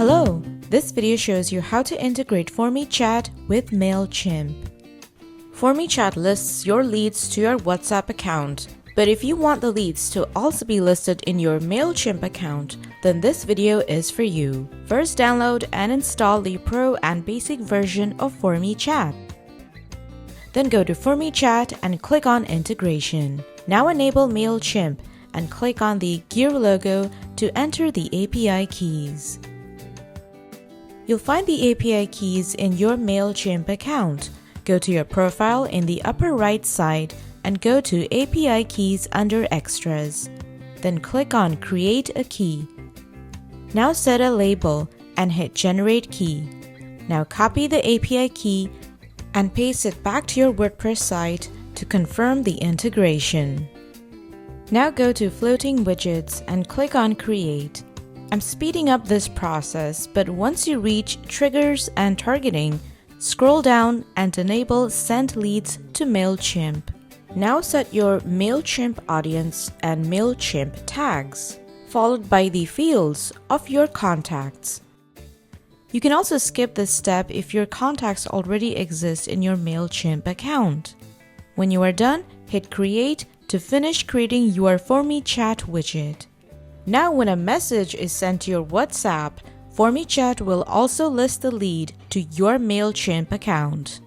Hello! This video shows you how to integrate FormyChat with Mailchimp. FormyChat lists your leads to your WhatsApp account, but if you want the leads to also be listed in your Mailchimp account, then this video is for you. First, download and install the Pro and Basic version of FormyChat. Then go to FormyChat and click on Integration. Now enable Mailchimp and click on the gear logo to enter the API keys. You'll find the API keys in your Mailchimp account. Go to your profile in the upper right side and go to API keys under Extras. Then click on Create a key. Now set a label and hit Generate key. Now copy the API key and paste it back to your WordPress site to confirm the integration. Now go to Floating Widgets and click on Create. I'm speeding up this process, but once you reach Triggers and Targeting, scroll down and enable Send Leads to Mailchimp. Now set your Mailchimp audience and Mailchimp tags, followed by the fields of your contacts. You can also skip this step if your contacts already exist in your Mailchimp account. When you are done, hit Create to finish creating your FormyChat widget. Now when a message is sent to your WhatsApp, FormyChat will also list the lead to your Mailchimp account.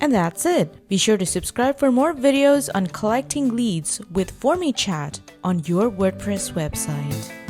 And that's it. Be sure to subscribe for more videos on collecting leads with FormyChat on your WordPress website.